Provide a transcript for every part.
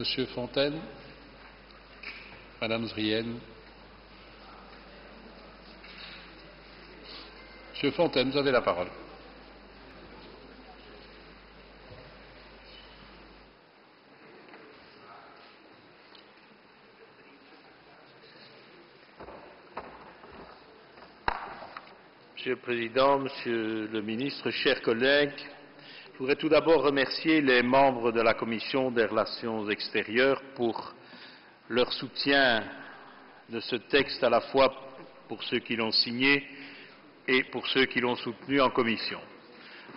Monsieur Fontaine, Madame Zrienne. Monsieur Fontaine, vous avez la parole. Monsieur le Président, Monsieur le Ministre, chers collègues, je voudrais tout d'abord remercier les membres de la Commission des Relations extérieures pour leur soutien de ce texte, à la fois pour ceux qui l'ont signé et pour ceux qui l'ont soutenu en commission.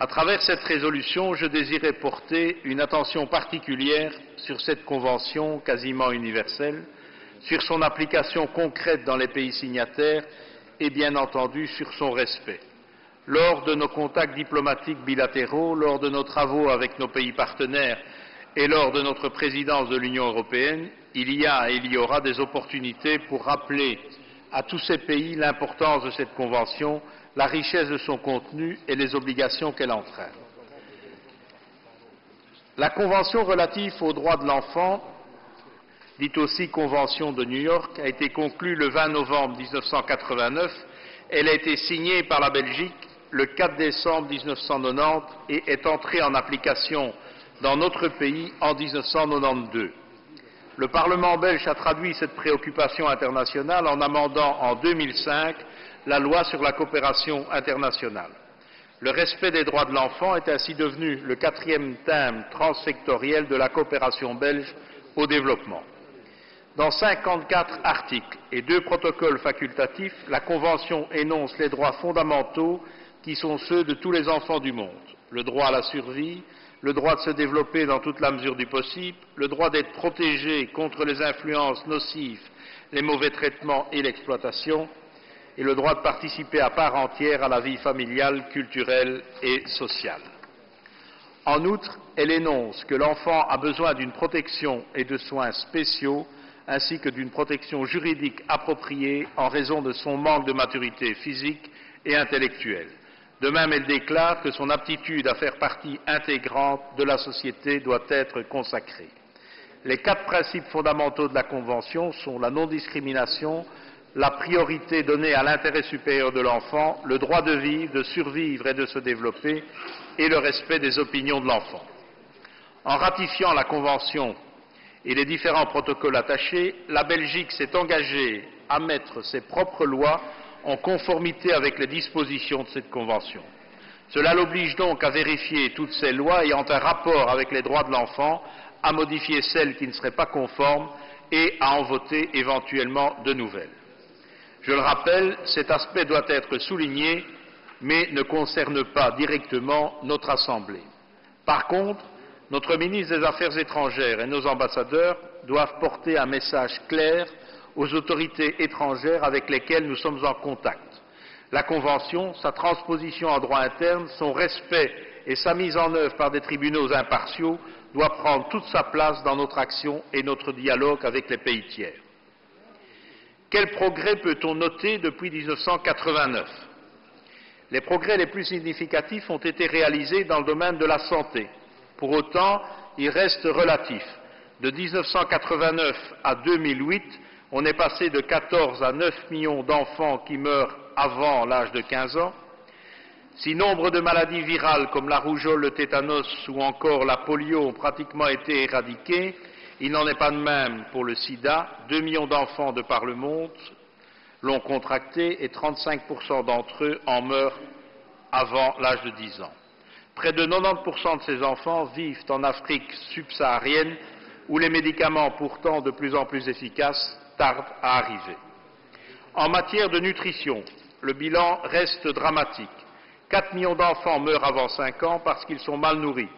À travers cette résolution, je désirais porter une attention particulière sur cette convention quasiment universelle, sur son application concrète dans les pays signataires et bien entendu sur son respect. Lors de nos contacts diplomatiques bilatéraux, lors de nos travaux avec nos pays partenaires et lors de notre présidence de l'Union européenne, il y a et il y aura des opportunités pour rappeler à tous ces pays l'importance de cette convention, la richesse de son contenu et les obligations qu'elle entraîne. La convention relative aux droits de l'enfant, dite aussi Convention de New York, a été conclue le 20 novembre 1989. Elle a été signée par la Belgique le 4 décembre 1990 et est entrée en application dans notre pays en 1992. Le Parlement belge a traduit cette préoccupation internationale en amendant en 2005 la loi sur la coopération internationale. Le respect des droits de l'enfant est ainsi devenu le quatrième thème transsectoriel de la coopération belge au développement. Dans 54 articles et 2 protocoles facultatifs, la Convention énonce les droits fondamentaux qui sont ceux de tous les enfants du monde. Le droit à la survie, le droit de se développer dans toute la mesure du possible, le droit d'être protégé contre les influences nocives, les mauvais traitements et l'exploitation, et le droit de participer à part entière à la vie familiale, culturelle et sociale. En outre, elle énonce que l'enfant a besoin d'une protection et de soins spéciaux ainsi que d'une protection juridique appropriée en raison de son manque de maturité physique et intellectuelle. De même, elle déclare que son aptitude à faire partie intégrante de la société doit être consacrée. Les 4 principes fondamentaux de la Convention sont la non-discrimination, la priorité donnée à l'intérêt supérieur de l'enfant, le droit de vivre, de survivre et de se développer, et le respect des opinions de l'enfant. En ratifiant la Convention et les différents protocoles attachés, la Belgique s'est engagée à mettre ses propres lois en conformité avec les dispositions de cette Convention. Cela l'oblige donc à vérifier toutes ces lois ayant un rapport avec les droits de l'enfant, à modifier celles qui ne seraient pas conformes et à en voter éventuellement de nouvelles. Je le rappelle, cet aspect doit être souligné, mais ne concerne pas directement notre Assemblée. Par contre, notre ministre des Affaires étrangères et nos ambassadeurs doivent porter un message clair aux autorités étrangères avec lesquelles nous sommes en contact. La Convention, sa transposition en droit interne, son respect et sa mise en œuvre par des tribunaux impartiaux doivent prendre toute sa place dans notre action et notre dialogue avec les pays tiers. Quels progrès peut-on noter depuis 1989 ? Les progrès les plus significatifs ont été réalisés dans le domaine de la santé. Pour autant, ils restent relatifs. De 1989 à 2008, on est passé de 14 à 9 millions d'enfants qui meurent avant l'âge de 15 ans. Si nombre de maladies virales comme la rougeole, le tétanos ou encore la polio ont pratiquement été éradiquées, il n'en est pas de même pour le sida. 2 millions d'enfants de par le monde l'ont contracté et 35% d'entre eux en meurent avant l'âge de 10 ans. Près de 90% de ces enfants vivent en Afrique subsaharienne où les médicaments pourtant de plus en plus efficaces tardent à arriver. En matière de nutrition, le bilan reste dramatique. 4 millions d'enfants meurent avant 5 ans parce qu'ils sont mal nourris.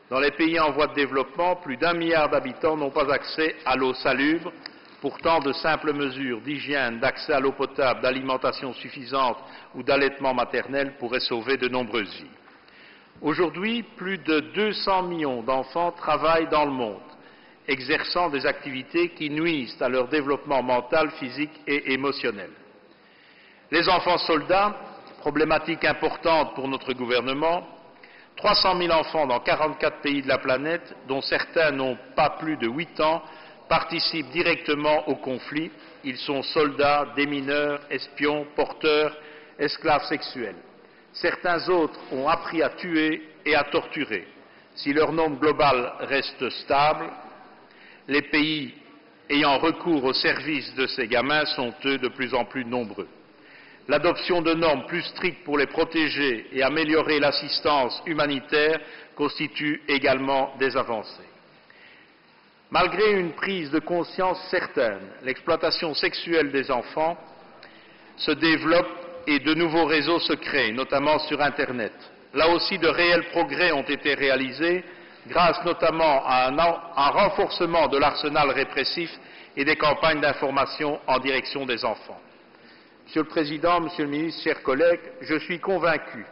Dans les pays en voie de développement, plus d'1 milliard d'habitants n'ont pas accès à l'eau salubre. Pourtant, de simples mesures d'hygiène, d'accès à l'eau potable, d'alimentation suffisante ou d'allaitement maternel pourraient sauver de nombreuses vies. Aujourd'hui, plus de 200 millions d'enfants travaillent dans le monde, exerçant des activités qui nuisent à leur développement mental, physique et émotionnel. Les enfants soldats, problématique importante pour notre gouvernement, 300 000 enfants dans 44 pays de la planète, dont certains n'ont pas plus de 8 ans, participent directement au conflit. Ils sont soldats, démineurs, espions, porteurs, esclaves sexuels. Certains autres ont appris à tuer et à torturer. Si leur nombre global reste stable, les pays ayant recours au service de ces gamins sont, eux, de plus en plus nombreux. L'adoption de normes plus strictes pour les protéger et améliorer l'assistance humanitaire constitue également des avancées. Malgré une prise de conscience certaine, l'exploitation sexuelle des enfants se développe et de nouveaux réseaux se créent, notamment sur Internet. Là aussi, de réels progrès ont été réalisés, grâce notamment à un renforcement de l'arsenal répressif et des campagnes d'information en direction des enfants. Monsieur le Président, Monsieur le Ministre, chers collègues, je suis convaincu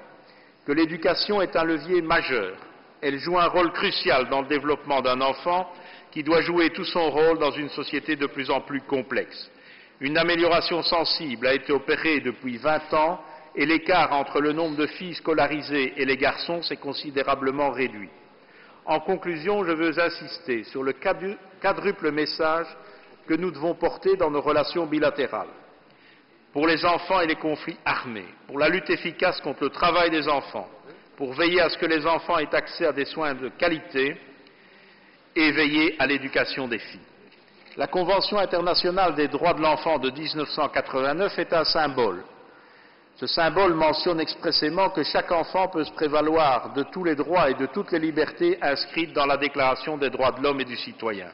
que l'éducation est un levier majeur. Elle joue un rôle crucial dans le développement d'un enfant qui doit jouer tout son rôle dans une société de plus en plus complexe. Une amélioration sensible a été opérée depuis 20 ans et l'écart entre le nombre de filles scolarisées et les garçons s'est considérablement réduit. En conclusion, je veux insister sur le quadruple message que nous devons porter dans nos relations bilatérales. Pour les enfants et les conflits armés, pour la lutte efficace contre le travail des enfants, pour veiller à ce que les enfants aient accès à des soins de qualité et veiller à l'éducation des filles. La Convention internationale des droits de l'enfant de 1989 est un symbole. Ce symbole mentionne expressément que chaque enfant peut se prévaloir de tous les droits et de toutes les libertés inscrites dans la Déclaration des droits de l'homme et du citoyen.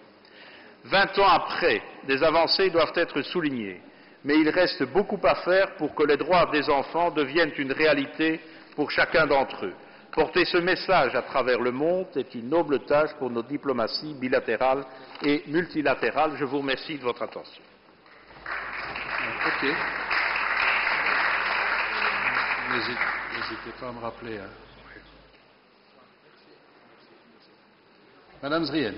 20 ans après, des avancées doivent être soulignées, mais il reste beaucoup à faire pour que les droits des enfants deviennent une réalité pour chacun d'entre eux. Porter ce message à travers le monde est une noble tâche pour nos diplomaties bilatérales et multilatérales. Je vous remercie de votre attention. Ok. N'hésitez pas à me rappeler. Madame Zrienne.